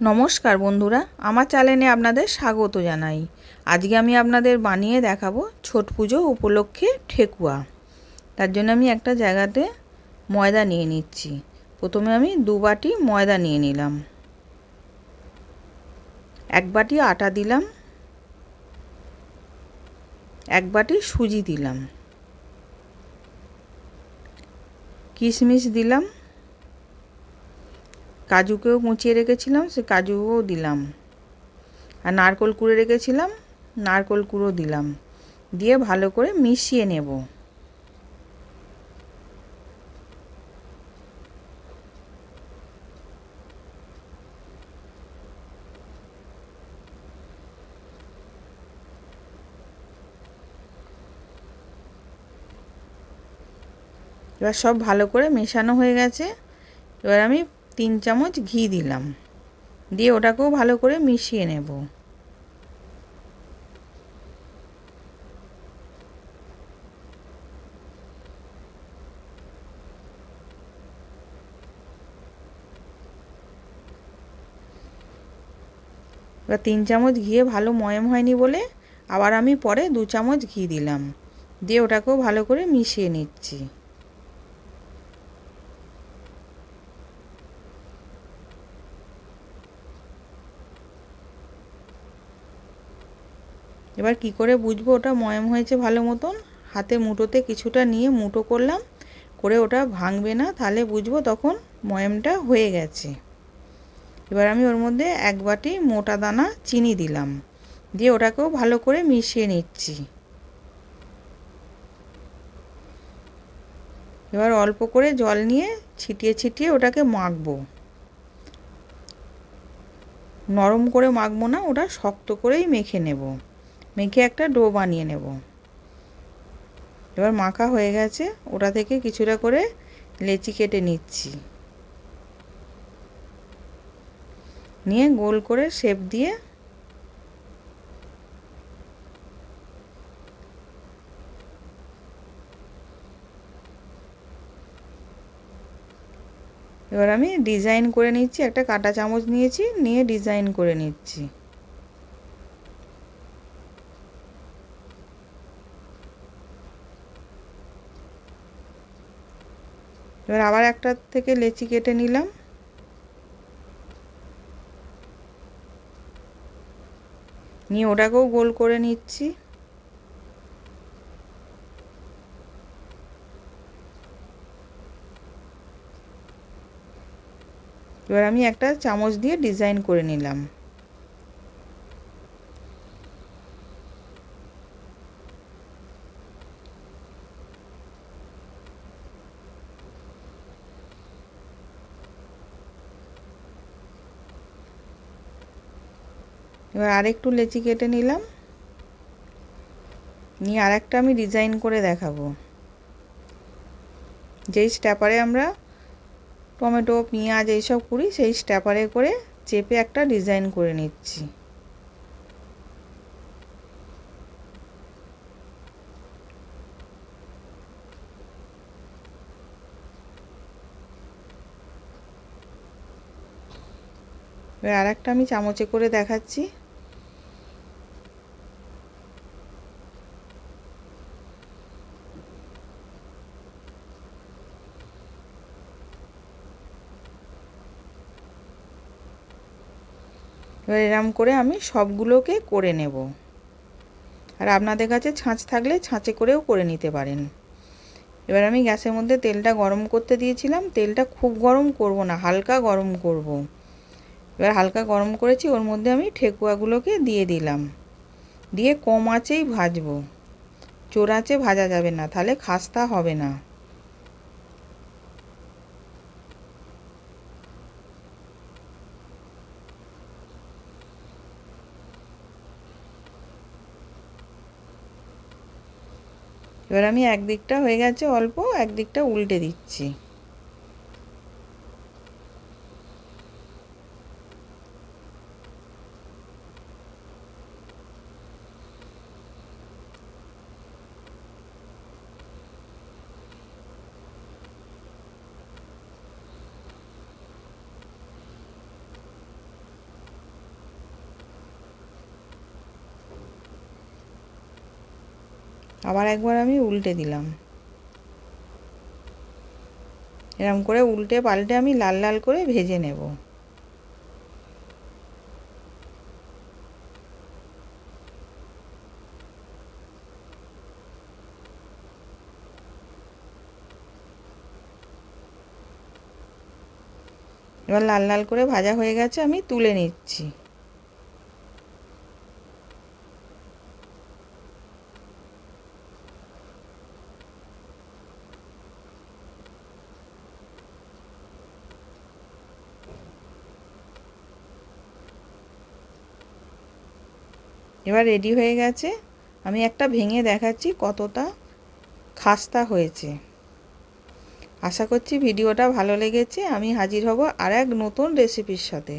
নমস্কার বন্ধুরা, আমার চ্যানেলে আপনাদের স্বাগত জানাই। আজকে আমি আপনাদের বানিয়ে দেখাবো ছট পুজো উপলক্ষে ঠেকুয়া। তার জন্য আমি একটা জায়গাতে ময়দা নিয়ে নিচ্ছি। প্রথমে আমি 2 বাটি ময়দা নিয়ে নিলাম, 1 বাটি আটা দিলাম, 1 বাটি সুজি দিলাম, কিশমিশ দিলাম, কাজুকেও মুছিয়ে রেখেছিলাম সে কাজুও দিলাম, আর নারকেল কুড়ে রেখেছিলাম নারকেল কুড়ো দিলাম। দিয়ে ভালো করে মিশিয়ে নেব। এবার সব ভালো করে মেশানো হয়ে গেছে। এবার আমি 3 চামচ ঘি দিলাম, দিয়ে ওটাকেও ভালো করে মিশিয়ে নেব। এবার 3 চামচ ঘিয়ে ভালো ময়ম হয়নি বলে আবার আমি পরে 2 চামচ ঘি দিলাম, দিয়ে ওটাকেও ভালো করে মিশিয়ে নিচ্ছি। এবার কি করে বুঝবো ওটা ময়ম হয়েছে ভালো মতন? হাতে মুঠোতে কিছুটা নিয়ে মুঠো করলাম, করে ওটা ভাঙবে না, তাহলে বুঝবো তখন ময়মটা হয়ে গেছে। এবার আমি ওর মধ্যে 1 বাটি মোটা দানা চিনি দিলাম, দিয়ে ওটাকেও ভালো করে মিশিয়ে নিচ্ছি। এবার অল্প করে জল নিয়ে ছিটিয়ে ছিটিয়ে ওটাকে মাখবো। নরম করে মাখবো না, ওটা শক্ত করেই মেখে নেব, মেখে একটা ডো বানিয়ে নেব। এবার মাখা হয়ে গেছে, ওটা থেকে কিছুটা করে লেচি কেটে নিচ্ছি, নিয়ে গোল করে শেপ দিয়ে এবার আমি ডিজাইন করে নিচ্ছি। একটা কাঁটা চামচ নিয়েছি, নিয়ে ডিজাইন করে নিচ্ছি। এবার আবার একটা থেকে লেচি কেটে নিলাম, নিয়ে ওটাকেও গোল করে নিচ্ছি। এবার আমি একটা চামচ দিয়ে ডিজাইন করে নিলাম। এবার আরেকটু লেচি কেটে নিলাম, নিয়ে আরেকটা আমি ডিজাইন করে দেখাবো। যেই স্ট্যাপারে আমরা টমেটো পেঁয়াজ এইসব করি, সেই স্ট্যাপারে করে চেপে একটা ডিজাইন করে নিচ্ছি। এবার আরেকটা আমি চামচে করে দেখাচ্ছি। এবার এরম করে আমি সবগুলোকে করে নেব। আর আপনাদের কাছে ছাঁচ থাকলে ছাঁচে করেও করে নিতে পারেন। এবার আমি গ্যাসের মধ্যে তেলটা গরম করতে দিয়েছিলাম। তেলটা খুব গরম করব না, হালকা গরম করব। এবার হালকা গরম করেছি, ওর মধ্যে আমি ঠেকুয়াগুলোকে দিয়ে দিলাম, দিয়ে কম আঁচেই ভাজবো। জোর আঁচে ভাজা যাবে না, তাহলে খাস্তা হবে না। এবার আমি একদিকটা হয়ে গেছে অল্প, একদিকটা উল্টে দিচ্ছি। আবার একবার আমি উল্টে দিলাম। এরকম করে উল্টে পাল্টে আমি লাল লাল করে ভেজে নেব। এবার লাল লাল করে ভাজা হয়ে গেছে, আমি তুলে নিচ্ছি। এবার রেডি হয়ে গেছে। আমি একটা ভেঙে দেখাচ্ছি কতটা খাস্তা হয়েছে। আশা করছি ভিডিওটা ভালো লেগেছে। আমি হাজির হব আর এক নতুন রেসিপির সাথে।